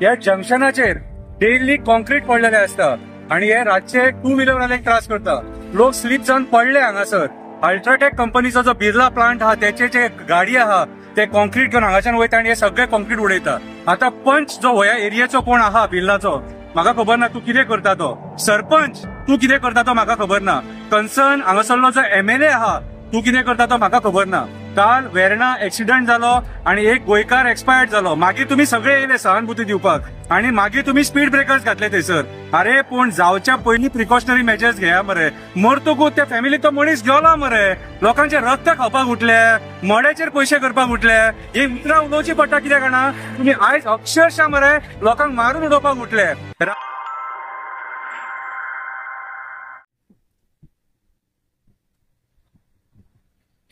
या जंक्शनाचेर daily concrete पडलेले असता आणि हे रातचे टू व्हीलरवाल्यांक त्रास करता। लोक स्लीप जावन पडले हांगासर। अल्ट्राटेक कंपनीचो जो बिर्ला प्लांट आहा त्याचे जे गाडी आहा ते कॉन्क्रीट घेऊन हांगाच्यान वयता आणि हे सगळे कॉन्क्रीट उडयता। आता पंच जो ह्या एरियाचो कोण आहा बिर्लाचो म्हाका खबर ना, तू कितें करता तो सरपंच, तू कितें करता तो म्हाका खबर ना। कन्सर्न हांगासरलो जो एमएलए आहा तू कितें करता तो म्हाका खबर ना। काल वेर्णा एक्सिडेंट जालो आणि एक गोंयकार एक्सपायर्ड जालो, मागीर तुम्ही सगळे येयले सहानुभूती दिवपाक आणि मागीर तुम्ही स्पीड ब्रेकर्स घातले थंयसर। अरे पूण जावच्या पयलीं प्रिकॉशनरी मेजर्स घेया मरे। मरतकूच त्या फॅमिलीचो मनीस गेलो मरे, लोकांचे रक्त खावपाक उठले, मोड्याचेर पयशे करपाक उठले। ही उतरां उलोवची पडटा कित्याक जाणा, तुम्ही आयज अक्षरशः मरे लोकांक मारून उडोवपाक उठले।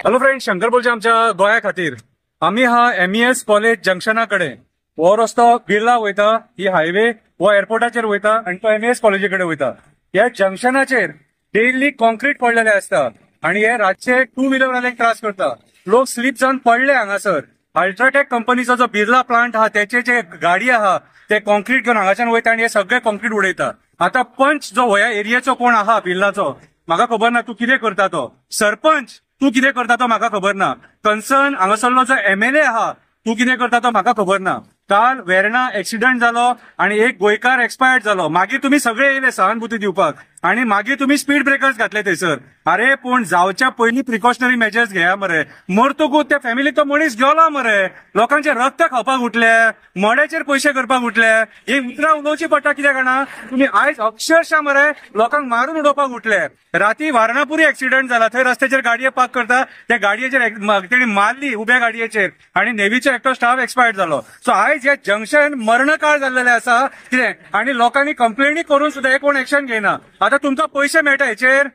हॅलो फ्रेंड, शंकर बोलचे आमच्या गोंया खातीर। आम्ही हा एमईएस कॉलेज जंक्शना कडेन हो रस्तो बिर्ला वयता, ही हायवे हो एअरपोर्टाचेर वयता आणि तो एमईएस कॉलेजी कडेन वयता। या जंक्शनाचेर डेली कॉन्क्रीट पडलेले असता आणि हे रातचे टू व्हीलरवाल्यांक त्रास करता। लोक स्लीप जावन पडले हांगासर। अल्ट्राटेक कंपनीचो जो बिर्ला प्लांट आहा त्याचे जे गाडी आहा ते कॉन्क्रीट घेऊन हांगाच्यान वयता आणि हे सगळे कॉन्क्रीट उडयता। आता पंच जो ह्या एरियाचो कोण आहा बिर्लाचो म्हाका खबर ना, तू कितें करता तो सरपंच, तू कितें करता तो म्हाका खबर ना। कन्सर्न हांगासरलो जो एमएलए आहा तू कितें करता तो म्हाका खबर ना। काल वेर्णा एक्सिडेंट जालो आणि एक गोंयकार एक्सपायर्ड जालो, मागीर तुम्ही सगळे येयले सहानुभूती दिवपाक आणि मागीर तुम्ही स्पीड ब्रेकर्स घातले थंयसर। अरे पूण जावच्या पयलीं प्रिकॉशनरी मेजर्स घेया मरे। मरतकूच त्या फॅमिलीचो मनीस गेलो मरे, लोकांचे रक्त खावपाक उठले, मोड्याचेर पयशे करपाक उठले। ही उतरां उलोवची पडटा कित्याक जाणा, तुम्ही आयज अक्षरशः मरे लोकांक मारून उडोवपाक उठले। राती वारणापुरी एक्सिडेंट जाला, थंय रस्त्याचेर गाडये पार्क करता, त्या गाडयेचेर तेणी मारली उब्या गाडयेचेर आणि नेव्हीचो एकटो स्टाफ एक्सपायर्ड जालो। सो आयज हे जंक्शन मरणकाळ जाल्लेले आसा कितें, आणि लोकांनी कंप्लेनी करून सुद्धा हे कोण एक्शन घेयना। आता तुमकां पैसे मेळटा हेचेर,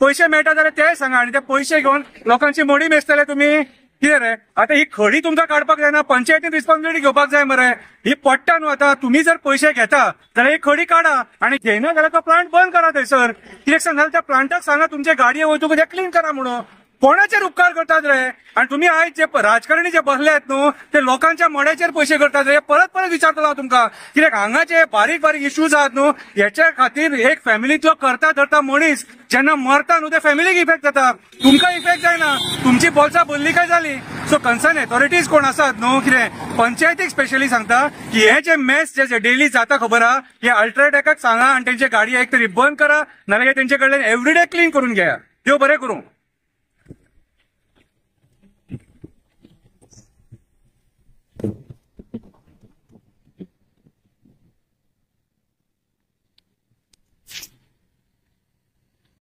पैसे मेळटा जाल्यार ते सांगा आणि ते पैसे घेऊन लोकांची मोडी मेजतले तुम्ही कितें रे। आता ही खडी तुमकां काडपाक जायना, पंचायतीन रिस्पॉन्सिबिलिटी घेवपाक जाय मरे। ही पडटा न्हू, आता तुम्ही जर पैसे घेता जाल्यार ही खडी काढा आणि घेयना जाल्यार तो प्लांट बंद करा थंयसर। कित्याक सांग, त्या प्लांटाक सांगा तुमचे गाडये वयतकूच ते क्लीन करा म्हणून। कोणाचेर उपकार करतात रे, आणि तुम्ही आयज जे राजकारणी जे बसले आहेत न्हू ते लोकांच्या मोड्याचेर पयशे करतात रे। परत परत विचारतलो हांव तुमकां, कित्याक हांगा जे बारीक बारीक इश्यूज आहात न्हू हेच्या खातीर एक फॅमिलीचो करता धरता मनीस जेन्ना मरता न्हू त्या फॅमिलीक इफेक्ट जाता, तुमकां इफेक्ट जायना, तुमची बोल्सां भरली काय जाली। सो कन्सर्न ऑथॉरिटीज कोण आसात न्हू कितें पंचायतीक स्पेशली सांगता की हे जे मेस जे डेली जाता खबर आहा हे अल्ट्राटेकाक सांगा आणि त्यांची गाडी एक तरी बंद करा, नाजाल्यार तेंचे कडल्यान एवरीडे क्लीन करून घ्या। देव बरें करूं।